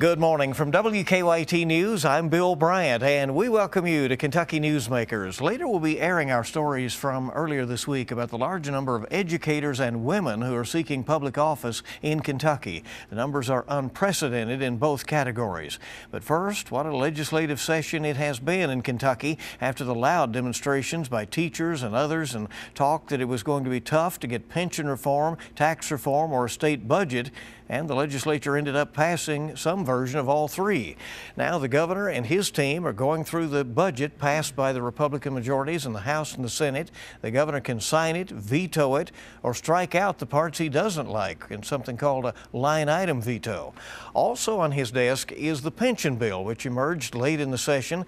Good morning from WKYT News. I'm Bill Bryant, and we welcome you to Kentucky Newsmakers. Later, we'll be airing our stories from earlier this week about the large number of educators and women who are seeking public office in Kentucky. The numbers are unprecedented in both categories. But first, what a legislative session it has been in Kentucky after the loud demonstrations by teachers and others and talk that it was going to be tough to get pension reform, tax reform, or a state budget. And the legislature ended up passing some version of all three. Now the governor and his team are going through the budget passed by the Republican majorities in the House and the Senate. The governor can sign it, veto it, or strike out the parts he doesn't like in something called a line item veto. Also on his desk is the pension bill, which emerged late in the session,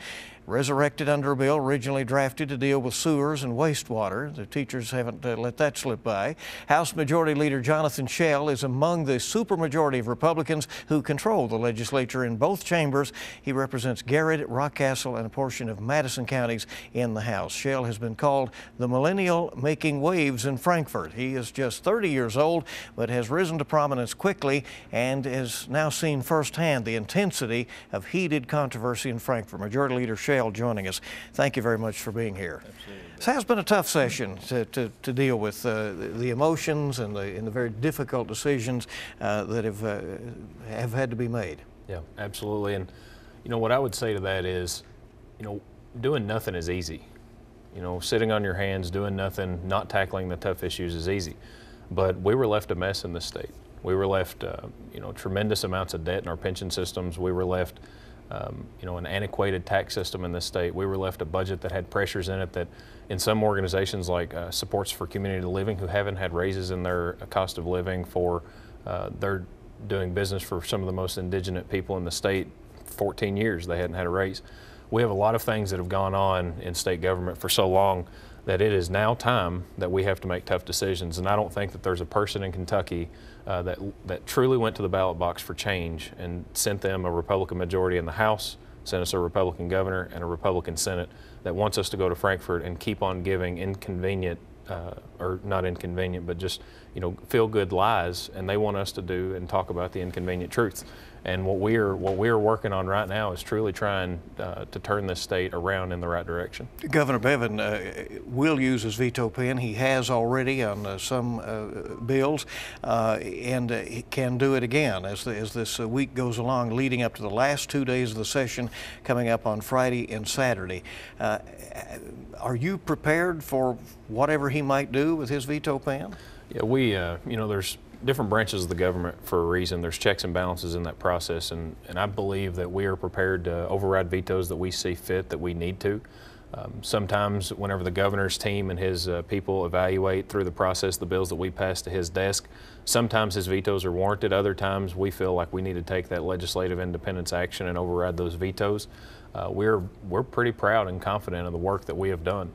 resurrected under a bill originally drafted to deal with sewers and wastewater. The teachers haven't let that slip by. House Majority Leader Jonathan Schell is among the supermajority of Republicans who control the legislature in both chambers. He represents Garrett, Rockcastle, and a portion of Madison counties in the House. Schell has been called the millennial making waves in Frankfort. He is just 30 years old, but has risen to prominence quickly and has now seen firsthand the intensity of heated controversy in Frankfort. Majority Leader Schell joining us. Thank you very much for being here. Absolutely. This has been a tough session to deal with the emotions and the very difficult decisions that have had to be made. Yeah, absolutely. And you know what I would say to that is, doing nothing is easy. Sitting on your hands, doing nothing, not tackling the tough issues is easy. But we were left a mess in this state. We were left, tremendous amounts of debt in our pension systems. We were left an antiquated tax system in this state. We were left a budget that had pressures in it that in some organizations like Supports for Community Living, who haven't had raises in their cost of living for they're doing business for some of the most indigenous people in the state. 14 years they hadn't had a raise. We have a lot of things that have gone on in state government for so long that it is now time that we have to make tough decisions. And I don't think that there's a person in Kentucky that truly went to the ballot box for change and sent them a Republican majority in the House, sent us a Republican governor and a Republican Senate that wants us to go to Frankfort and keep on giving inconvenient, or not inconvenient, but just feel good lies, and they want us to do and talk about the inconvenient truths. And what we're working on right now is truly trying to turn this state around in the right direction. Governor Bevin will use his veto pen. He has already on some bills, and he can do it again as this week goes along, leading up to the last 2 days of the session coming up on Friday and Saturday. Are you prepared for whatever he might do with his veto pen? Yeah, there's different branches of the government for a reason. There's checks and balances in that process, and I believe that we are prepared to override vetoes that we see fit, that we need to. Sometimes whenever the governor's team and his people evaluate through the process the bills that we pass to his desk, sometimes his vetoes are warranted. Other times we feel like we need to take that legislative independence action and override those vetoes. We're pretty proud and confident of the work that we have done.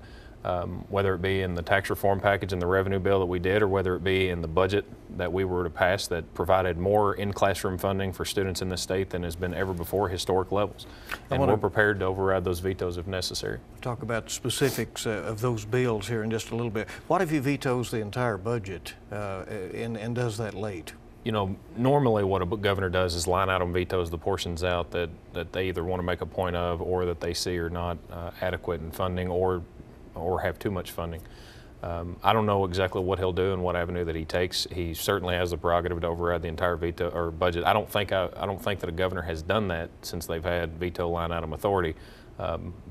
Whether it be in the tax reform package and the revenue bill that we did, or whether it be in the budget that we were to pass that provided more in-classroom funding for students in the state than has been ever before, historic levels. And we're prepared to override those vetoes if necessary. Talk about the specifics of those bills here in just a little bit. What if he vetoes the entire budget and does that late? Normally what a governor does is line item vetoes the portions out that they either want to make a point of or that they see are not adequate in funding or have too much funding. I don't know exactly what he'll do and what avenue that he takes. He certainly has the prerogative to override the entire veto or budget. I don't think that a governor has done that since they've had veto line item authority.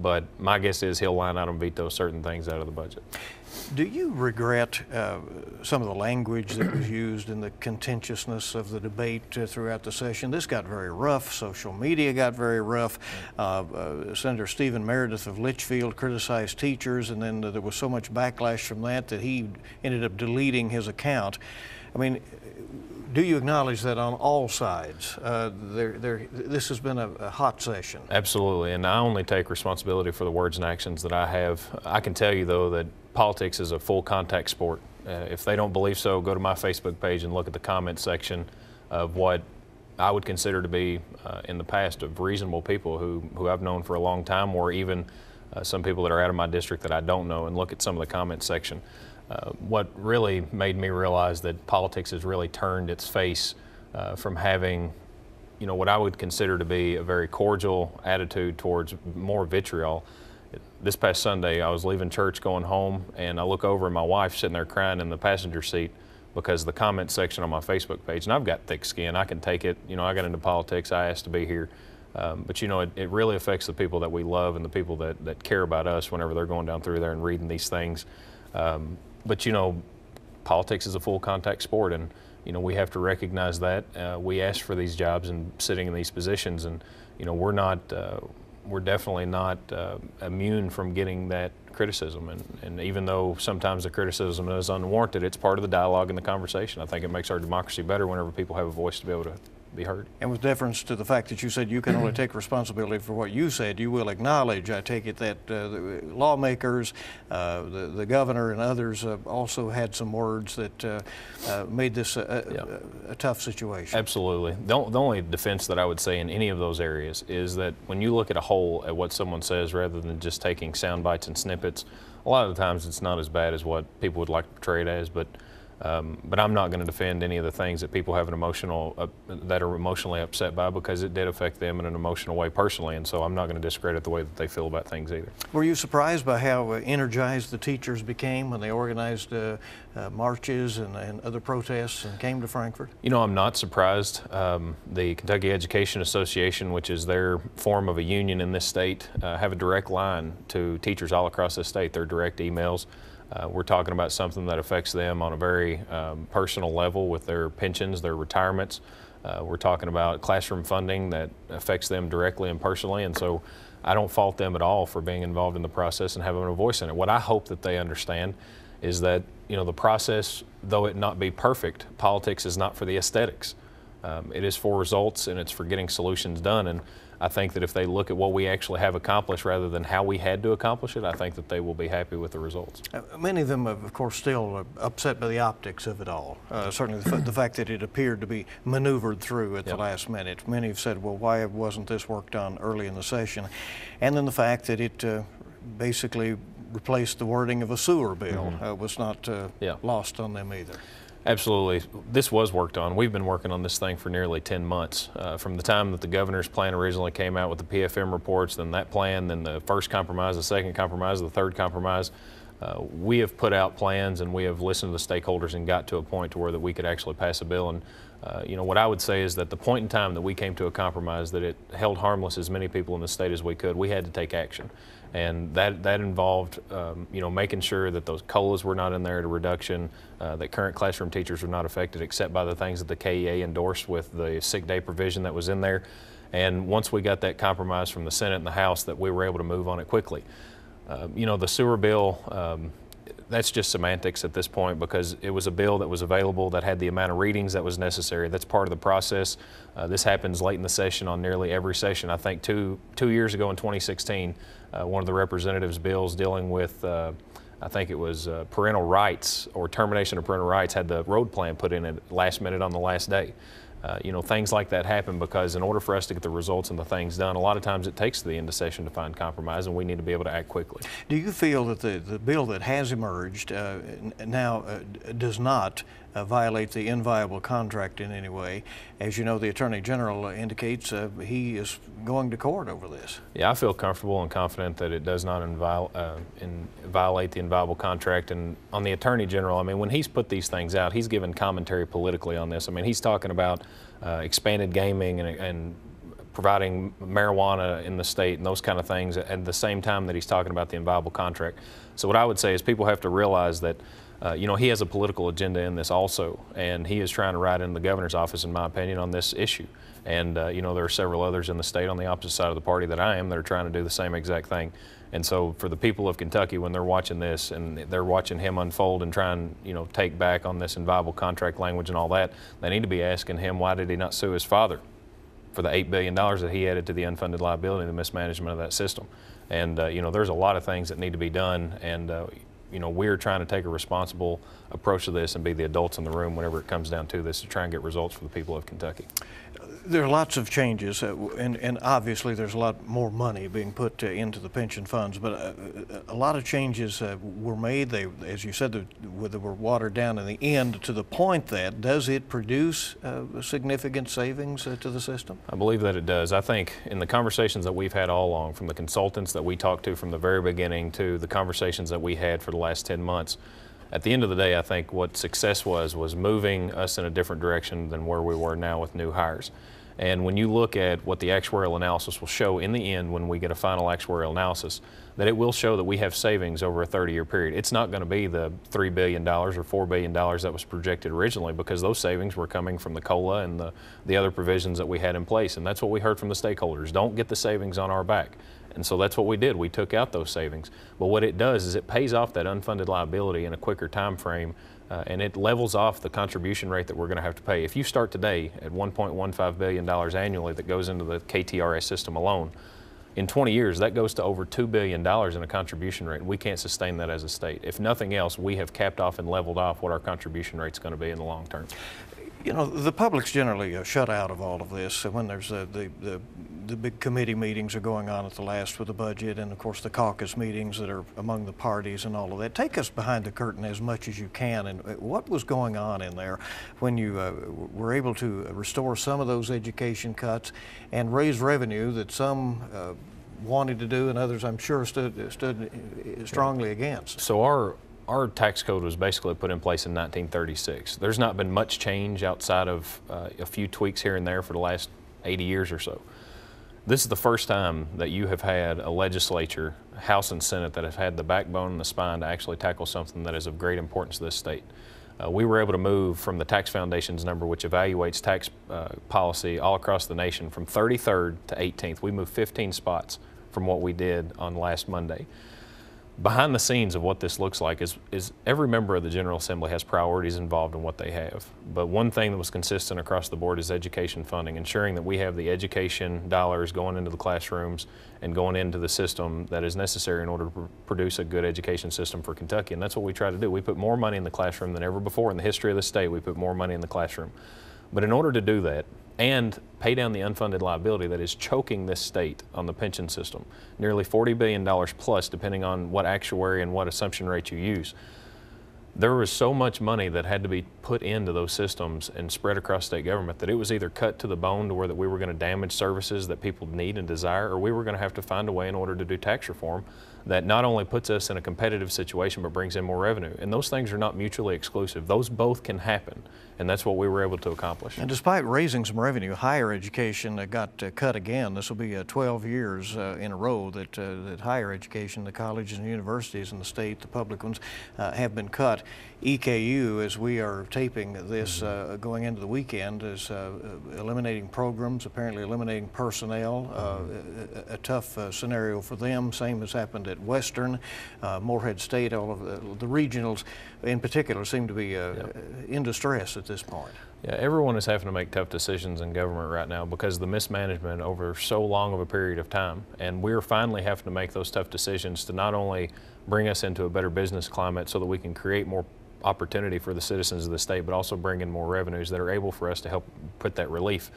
But my guess is he'll line item veto certain things out of the budget. Do you regret some of the language that was used in the contentiousness of the debate throughout the session? This got very rough. Social media got very rough. Senator Stephen Meredith of Litchfield criticized teachers, and then there was so much backlash from that he ended up deleting his account. I mean, do you acknowledge that on all sides this has been a hot session? Absolutely, and I only take responsibility for the words and actions that I have. I can tell you, though, that politics is a full contact sport. If they don't believe so, go to my Facebook page and look at the comment section of what I would consider to be, in the past, of reasonable people who I've known for a long time, or even some people that are out of my district that I don't know, and look at some of the comment section. What really made me realize that politics has really turned its face from having you know, what I would consider to be a very cordial attitude towards more vitriol. This past Sunday, I was leaving church going home, and I look over and my wife's sitting there crying in the passenger seat because the comment section on my Facebook page, and I've got thick skin, I can take it. You know, I got into politics, I asked to be here. But you know, it really affects the people that we love and the people that care about us whenever they're going down through there and reading these things. But you know, politics is a full contact sport, and you know, we have to recognize that. We ask for these jobs and sitting in these positions, and you know, we're definitely not immune from getting that criticism. And even though sometimes the criticism is unwarranted, it's part of the dialogue and the conversation. I think it makes our democracy better whenever people have a voice to be able to be heard. And with deference to the fact that you said you can only take responsibility for what you said, you will acknowledge, I take it, that the lawmakers, the governor and others also had some words that made this a tough situation. Absolutely. The only defense that I would say in any of those areas is that when you look at a whole at what someone says rather than just taking sound bites and snippets, a lot of the times it's not as bad as what people would like to portray it as, but I'm not going to defend any of the things that people have that are emotionally upset by, because it did affect them in an emotional way personally, and so I'm not going to discredit the way that they feel about things either. Were you surprised by how energized the teachers became when they organized marches and other protests and came to Frankfort? You know, I'm not surprised. The Kentucky Education Association, which is their form of a union in this state, have a direct line to teachers all across the state. They're direct emails. We're talking about something that affects them on a very personal level with their pensions, their retirements. We're talking about classroom funding that affects them directly and personally, and so I don't fault them at all for being involved in the process and having a voice in it. What I hope that they understand is that, you know, the process, though it not be perfect, politics is not for the aesthetics. It is for results, and it's for getting solutions done. And I think that if they look at what we actually have accomplished rather than how we had to accomplish it, I think that they will be happy with the results. Many of them, of course, still upset by the optics of it all. Certainly the fact that it appeared to be maneuvered through at the last minute. Many have said, well, why wasn't this worked on early in the session? And then the fact that it basically replaced the wording of a sewer bill was not lost on them either. Absolutely. This was worked on. We've been working on this thing for nearly 10 months. From the time that the governor's plan originally came out with the PFM reports, then that plan, then the first compromise, the second compromise, the third compromise, we have put out plans and we have listened to the stakeholders and got to a point to where that we could actually pass a bill. And you know, what I would say is that the point in time that we came to a compromise that it held harmless as many people in the state as we could, we had to take action. And that involved, you know, making sure that those COLAs were not in there at a reduction, that current classroom teachers were not affected except by the things that the KEA endorsed with the sick day provision that was in there. And once we got that compromise from the Senate and the House, that we were able to move on it quickly. You know, the sewer bill, that's just semantics at this point, because it was a bill that was available that had the amount of readings that was necessary. That's part of the process. This happens late in the session on nearly every session. I think two years ago in 2016, one of the representatives' bills dealing with, I think it was parental rights or termination of parental rights, had the road plan put in at last minute on the last day. You know, things like that happen because in order for us to get the results and the things done, a lot of times it takes to the end of session to find compromise, and we need to be able to act quickly. Do you feel that the bill that has emerged now does not violate the inviolable contract in any way? As you know, the Attorney General indicates he is going to court over this. Yeah, I feel comfortable and confident that it does not violate the inviolable contract. And on the Attorney General, I mean, when he's put these things out, he's given commentary politically on this. I mean, he's talking about expanded gaming and providing marijuana in the state and those kind of things at the same time that he's talking about the inviolable contract. So what I would say is people have to realize that you know, he has a political agenda in this also, and he is trying to ride in the governor's office, in my opinion, on this issue. And you know, there are several others in the state on the opposite side of the party that I am that are trying to do the same exact thing. And so for the people of Kentucky, when they're watching this and they're watching him unfold and trying, you know, take back on this inviolable contract language and all that, they need to be asking him, why did he not sue his father for the $8 billion that he added to the unfunded liability and the mismanagement of that system? And you know, there's a lot of things that need to be done, and we're trying to take a responsible approach to this and be the adults in the room whenever it comes down to this to try and get results for the people of Kentucky. There are lots of changes, and obviously there's a lot more money being put into the pension funds, but a lot of changes were made. They, as you said, they were watered down in the end to the point that, does it produce significant savings to the system? I believe that it does. I think in the conversations that we've had all along, from the consultants that we talked to from the very beginning to the conversations that we had for the last 10 months, at the end of the day, I think what success was moving us in a different direction than where we were now with new hires. And when you look at what the actuarial analysis will show in the end when we get a final actuarial analysis, that it will show that we have savings over a 30-year period. It's not going to be the $3 billion or $4 billion that was projected originally, because those savings were coming from the COLA and the other provisions that we had in place. And that's what we heard from the stakeholders. Don't get the savings on our back. And so that's what we did. We took out those savings. But what it does is it pays off that unfunded liability in a quicker time frame, and it levels off the contribution rate that we're going to have to pay. If you start today at $1.15 billion annually that goes into the KTRS system alone, in 20 years that goes to over $2 billion in a contribution rate, and we can't sustain that as a state. If nothing else, we have capped off and leveled off what our contribution rate is going to be in the long term. You know, the public's generally shut out of all of this when there's the big committee meetings are going on at the last with the budget, and of course the caucus meetings that are among the parties and all of that. Take us behind the curtain as much as you can, and what was going on in there when you were able to restore some of those education cuts and raise revenue that some wanted to do and others, I'm sure, stood strongly against. So our tax code was basically put in place in 1936. There's not been much change outside of a few tweaks here and there for the last 80 years or so. This is the first time that you have had a legislature, House and Senate, that have had the backbone and the spine to actually tackle something that is of great importance to this state. We were able to move from the Tax Foundation's number, which evaluates tax policy all across the nation, from 33rd to 18th. We moved 15 spots from what we did on last Monday. Behind the scenes of what this looks like is every member of the General Assembly has priorities involved in what they have. But one thing that was consistent across the board is education funding, ensuring that we have the education dollars going into the classrooms and going into the system that is necessary in order to produce a good education system for Kentucky. And that's what we try to do. We put more money in the classroom than ever before in the history of the state. We put more money in the classroom. But in order to do that and pay down the unfunded liability that is choking this state on the pension system, nearly $40 billion plus, depending on what actuary and what assumption rate you use, there was so much money that had to be put into those systems and spread across state government that it was either cut to the bone to where that we were going to damage services that people need and desire, or we were going to have to find a way in order to do tax reform that not only puts us in a competitive situation but brings in more revenue. And those things are not mutually exclusive. Those both can happen, and that's what we were able to accomplish. And despite raising some revenue, higher education got cut again. This will be 12 years in a row that higher education, the colleges and universities in the state, the public ones, have been cut. EKU, as we are taping this going into the weekend, is eliminating programs, apparently eliminating personnel, a tough scenario for them. Same has happened at Western, Morehead State. All of the regionals in particular seem to be in distress at this point. Yeah, everyone is having to make tough decisions in government right now because of the mismanagement over so long of a period of time. And we're finally having to make those tough decisions to not only bring us into a better business climate so that we can create more opportunity for the citizens of the state, but also bring in more revenues that are able for us to help put that relief.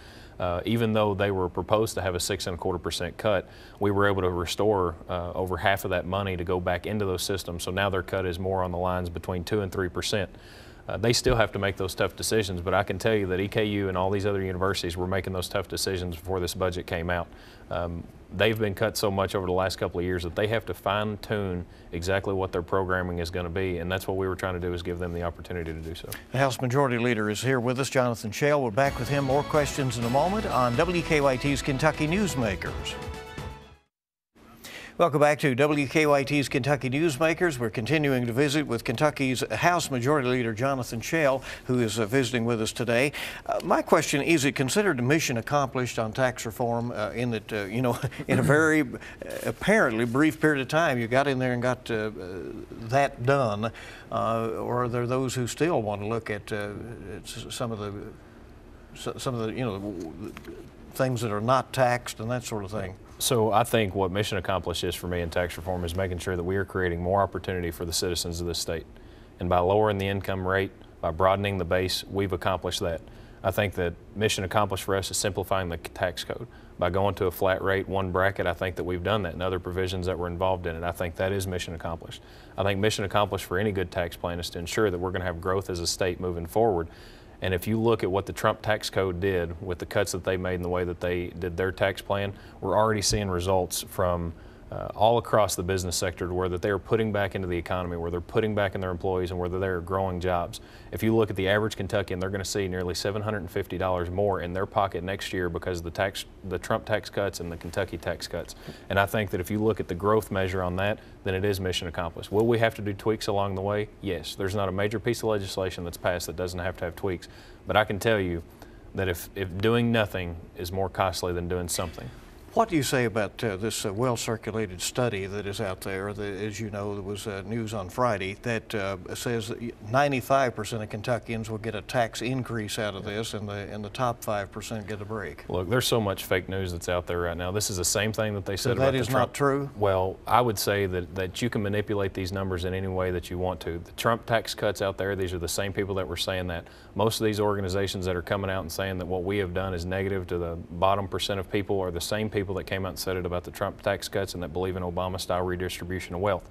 Even though they were proposed to have a 6.25% cut, we were able to restore over half of that money to go back into those systems. So now their cut is more on the lines between 2 and 3%. They still have to make those tough decisions, but I can tell you that EKU and all these other universities were making those tough decisions before this budget came out. They've been cut so much over the last couple of years that they have to fine-tune exactly what their programming is going to be, and that's what we were trying to do, is give them the opportunity to do so. The House Majority Leader is here with us, Jonathan Schell. We're back with him. More questions in a moment on WKYT's Kentucky Newsmakers. Welcome back to WKYT's Kentucky Newsmakers. We're continuing to visit with Kentucky's House Majority Leader Jonathan Schell, who is visiting with us today. My question, is it considered a mission accomplished on tax reform in that, you know, in a very apparently brief period of time, you got in there and got that done, or are there those who still want to look at some of the you know, things that are not taxed and that sort of thing? So I think what mission accomplished is for me in tax reform is making sure that we are creating more opportunity for the citizens of this state. And by lowering the income rate, by broadening the base, we've accomplished that. I think that mission accomplished for us is simplifying the tax code. By going to a flat rate, one bracket, I think that we've done that, and other provisions that were involved in it. I think that is mission accomplished. I think mission accomplished for any good tax plan is to ensure that we're going to have growth as a state moving forward. And if you look at what the Trump tax code did with the cuts that they made and the way that they did their tax plan, we're already seeing results from all across the business sector to where that they are putting back into the economy, where they're putting back in their employees, and where they're growing jobs. If you look at the average Kentuckian, they're going to see nearly $750 more in their pocket next year because of the Trump tax cuts and the Kentucky tax cuts. And I think that if you look at the growth measure on that, then it is mission accomplished. Will we have to do tweaks along the way? Yes. There's not a major piece of legislation that's passed that doesn't have to have tweaks. But I can tell you that if doing nothing is more costly than doing something. What do you say about this well-circulated study that is out there? As you know, there was news on Friday that says that 95% of Kentuckians will get a tax increase out of this, and the top 5% get a break. Look, there's so much fake news that's out there right now. This is the same thing that they said about the Trump. That is not true? Well, I would say that you can manipulate these numbers in any way that you want to. The Trump tax cuts out there, these are the same people that were saying that. Most of these organizations that are coming out and saying that what we have done is negative to the bottom percent of people are the same people that came out and said it about the Trump tax cuts and that believe in Obama-style redistribution of wealth.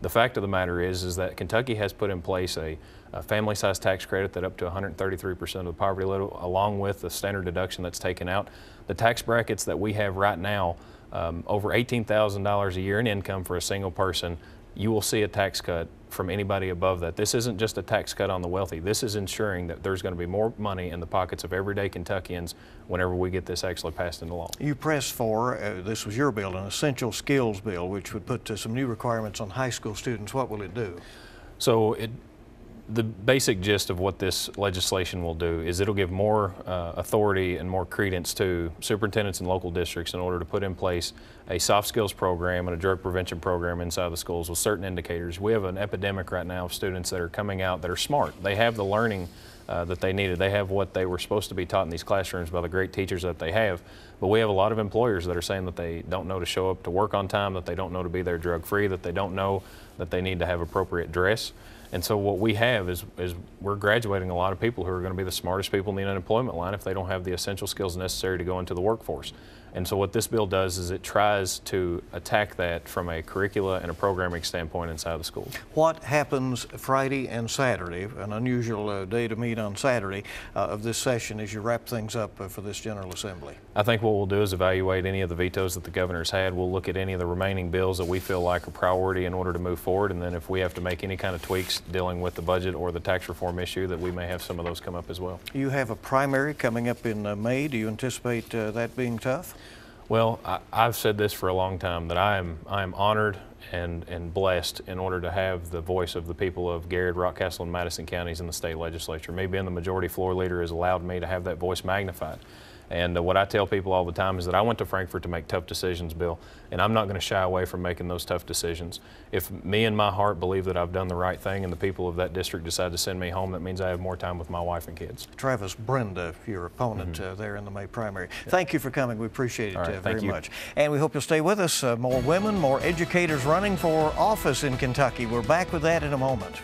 The fact of the matter is that Kentucky has put in place a family-sized tax credit that up to 133% of the poverty level, along with the standard deduction that's taken out. The tax brackets that we have right now, over $18,000 a year in income for a single person, you will see a tax cut from anybody above that. This isn't just a tax cut on the wealthy. This is ensuring that there's going to be more money in the pockets of everyday Kentuckians whenever we get this actually passed into law. You pressed for, this was your bill, an essential skills bill, which would put some new requirements on high school students. What will it do? So the basic gist of what this legislation will do is it'll give more authority and more credence to superintendents and local districts in order to put in place a soft skills program and a drug prevention program inside the schools with certain indicators. We have an epidemic right now of students that are coming out that are smart. They have the learning that they needed. They have what they were supposed to be taught in these classrooms by the great teachers that they have. But we have a lot of employers that are saying that they don't know to show up to work on time, that they don't know to be there drug-free, that they don't know that they need to have appropriate dress. And so what we have is we're graduating a lot of people who are going to be the smartest people in the unemployment line if they don't have the essential skills necessary to go into the workforce. And so what this bill does is it tries to attack that from a curricula and a programming standpoint inside the schools. What happens Friday and Saturday, an unusual day to meet on Saturday of this session as you wrap things up for this General Assembly? I think what we'll do is evaluate any of the vetoes that the governor's had. We'll look at any of the remaining bills that we feel like are priority in order to move forward, and then if we have to make any kind of tweaks dealing with the budget or the tax reform issue, that we may have some of those come up as well. You have a primary coming up in May. Do you anticipate that being tough? Well, I've said this for a long time, that I am honored and blessed in order to have the voice of the people of Garrett, Rockcastle, and Madison counties in the state legislature. Me being the majority floor leader has allowed me to have that voice magnified. And what I tell people all the time is that I went to Frankfort to make tough decisions, Bill, and I'm not going to shy away from making those tough decisions. If me and my heart believe that I've done the right thing and the people of that district decide to send me home, that means I have more time with my wife and kids. Travis Brenda, your opponent there in the May primary. Thank you for coming. We appreciate it very much. And we hope you'll stay with us. More women, more educators running for office in Kentucky. We're back with that in a moment.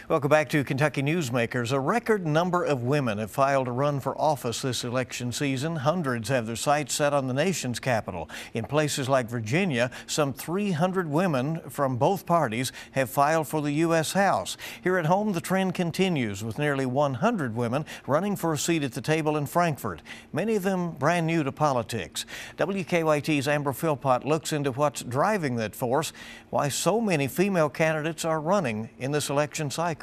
Welcome back to Kentucky Newsmakers. A record number of women have filed to run for office this election season. Hundreds have their sights set on the nation's capital. In places like Virginia, some 300 women from both parties have filed for the U.S. House. Here at home, the trend continues with nearly 100 women running for a seat at the table in Frankfort, many of them brand new to politics. WKYT's Amber Philpott looks into what's driving that force, why so many female candidates are running in this election cycle.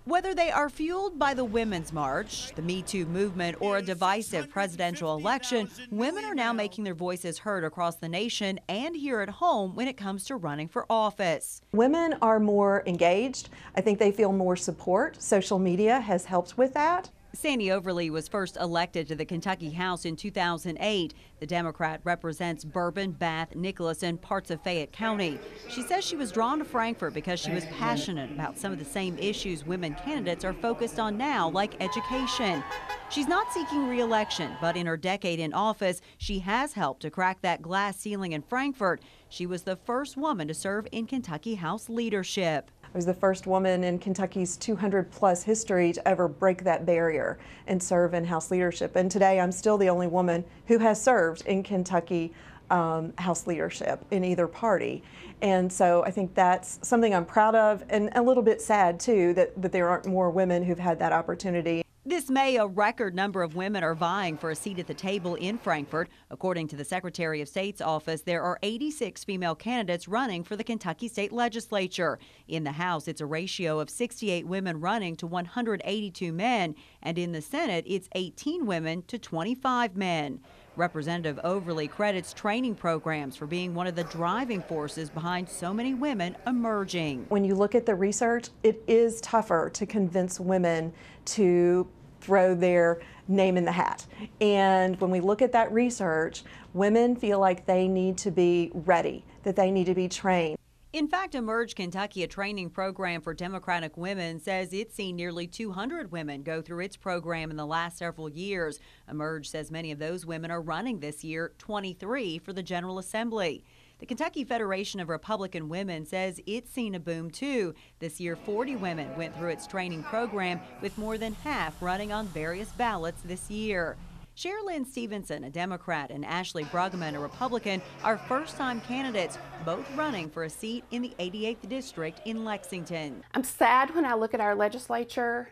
Whether they are fueled by the Women's March, the Me Too movement, or a divisive presidential election, women are now making their voices heard across the nation and here at home when it comes to running for office. Women are more engaged. I think they feel more support. Social media has helped with that. Sandy Overly was first elected to the Kentucky House in 2008. The Democrat represents Bourbon, Bath, Nicholas, and parts of Fayette County. She says she was drawn to Frankfort because she was passionate about some of the same issues women candidates are focused on now, like education. She's not seeking re-election, but in her decade in office, she has helped to crack that glass ceiling in Frankfort. She was the first woman to serve in Kentucky House leadership. I was the first woman in Kentucky's 200-plus history to ever break that barrier and serve in House leadership. And today I'm still the only woman who has served in Kentucky House leadership in either party. And so I think that's something I'm proud of, and a little bit sad too that there aren't more women who've had that opportunity. This May, a record number of women are vying for a seat at the table in Frankfort. According to the Secretary of State's office, there are 86 female candidates running for the Kentucky State Legislature. In the House, it's a ratio of 68 women running to 182 men, and in the Senate, it's 18 women to 25 men. Representative Overly credits training programs for being one of the driving forces behind so many women emerging. When you look at the research, it is tougher to convince women to throw their name in the hat. And when we look at that research, women feel like they need to be ready, that they need to be trained. In fact, Emerge Kentucky, a training program for Democratic women, says it's seen nearly 200 women go through its program in the last several years. Emerge says many of those women are running this year, 23 for the General Assembly. The Kentucky Federation of Republican Women says it's seen a boom too. This year, 40 women went through its training program, with more than half running on various ballots this year. Sherilyn Stevenson, a Democrat, and Ashley Bruggeman, a Republican, are first-time candidates, both running for a seat in the 88th District in Lexington. I'm sad when I look at our legislature.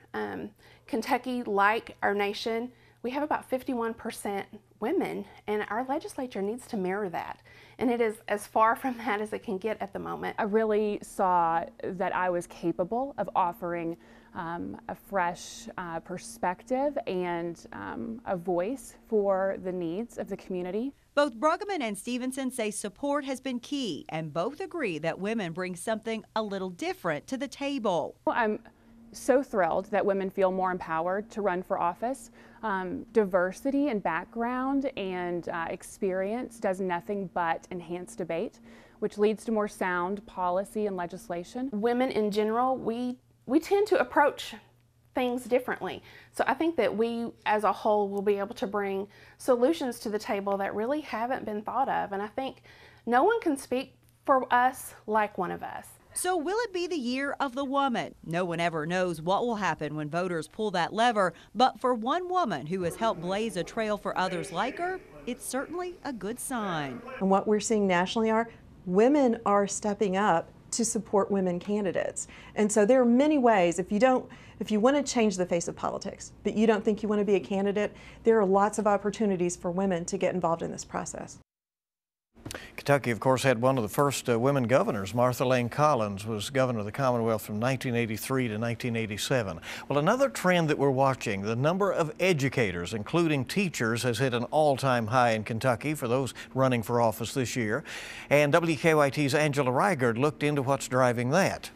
Kentucky, like our nation, we have about 51% women, and our legislature needs to mirror that. And it is as far from that as it can get at the moment. I really saw that I was capable of offering a fresh perspective and a voice for the needs of the community. Both Bruggeman and Stevenson say support has been key, and both agree that women bring something a little different to the table. I'm so thrilled that women feel more empowered to run for office. Diversity in background and experience does nothing but enhance debate, which leads to more sound policy and legislation. Women in general, we tend to approach things differently. So I think that we as a whole will be able to bring solutions to the table that really haven't been thought of. And I think no one can speak for us like one of us. So will it be the year of the woman? No one ever knows what will happen when voters pull that lever, but for one woman who has helped blaze a trail for others like her, it's certainly a good sign. And what we're seeing nationally are women are stepping up to support women candidates. And so there are many ways, if you want to change the face of politics, but you don't think you want to be a candidate, there are lots of opportunities for women to get involved in this process. Kentucky, of course, had one of the first women governors. Martha Lane Collins was governor of the Commonwealth from 1983 to 1987. Well, another trend that we're watching, the number of educators, including teachers, has hit an all-time high in Kentucky for those running for office this year. And WKYT's Angela Reigard looked into what's driving that.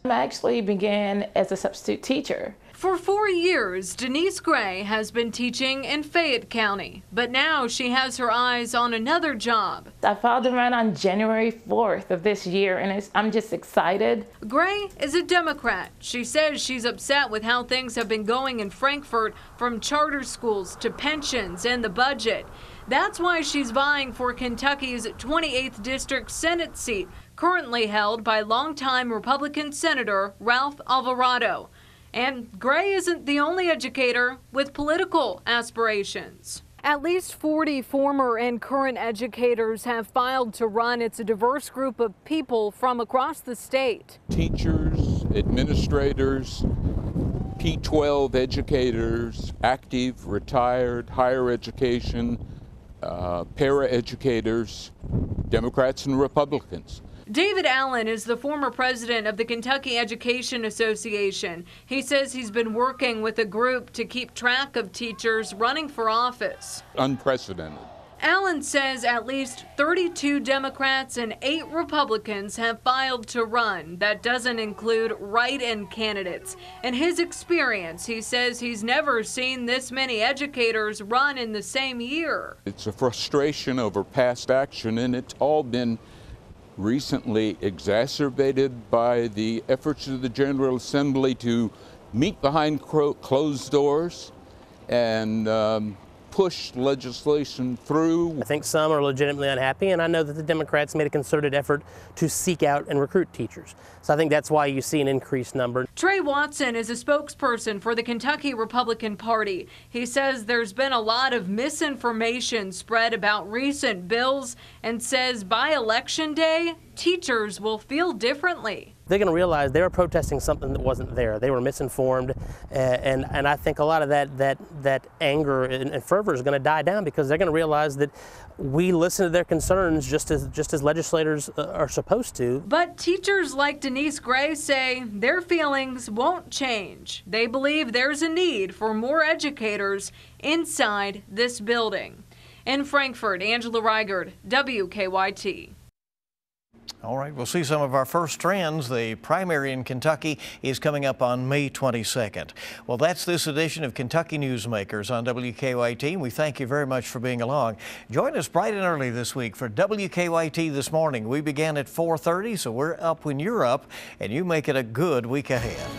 I actually began as a substitute teacher. For 4 years, Denise Gray has been teaching in Fayette County, but now she has her eyes on another job. I filed to run on January 4th of this year, and I'm just excited. Gray is a Democrat. She says she's upset with how things have been going in Frankfort, from charter schools to pensions and the budget. That's why she's vying for Kentucky's 28th District Senate seat, currently held by longtime Republican Senator Ralph Alvarado. And Gray isn't the only educator with political aspirations. At least 40 former and current educators have filed to run. It's a diverse group of people from across the state. Teachers, administrators, P-12 educators, active, retired, higher education, para-educators, Democrats and Republicans. David Allen is the former president of the Kentucky Education Association. He says he's been working with a group to keep track of teachers running for office. Unprecedented. Allen says at least 32 Democrats and 8 Republicans have filed to run. That doesn't include write-in candidates. In his experience, he says he's never seen this many educators run in the same year. It's a frustration over past action, and it's all been recently exacerbated by the efforts of the General Assembly to meet behind closed doors and push legislation through. I think some are legitimately unhappy, and I know that the Democrats made a concerted effort to seek out and recruit teachers. So I think that's why you see an increased number. Trey Watson is a spokesperson for the Kentucky Republican Party. He says there's been a lot of misinformation spread about recent bills and says by Election Day, teachers will feel differently. They're going to realize they were protesting something that wasn't there. They were misinformed, and I think a lot of that anger and fervor is going to die down because they're going to realize that we listen to their concerns just as legislators are supposed to. But teachers like Denise Gray say their feelings won't change. They believe there's a need for more educators inside this building. In Frankfort, Angela Reigard, WKYT. All right, we'll see some of our first trends. The primary in Kentucky is coming up on May 22nd. Well, that's this edition of Kentucky Newsmakers on WKYT. We thank you very much for being along. Join us bright and early this week for WKYT This Morning. We began at 4:30, so we're up when you're up, and you make it a good week ahead.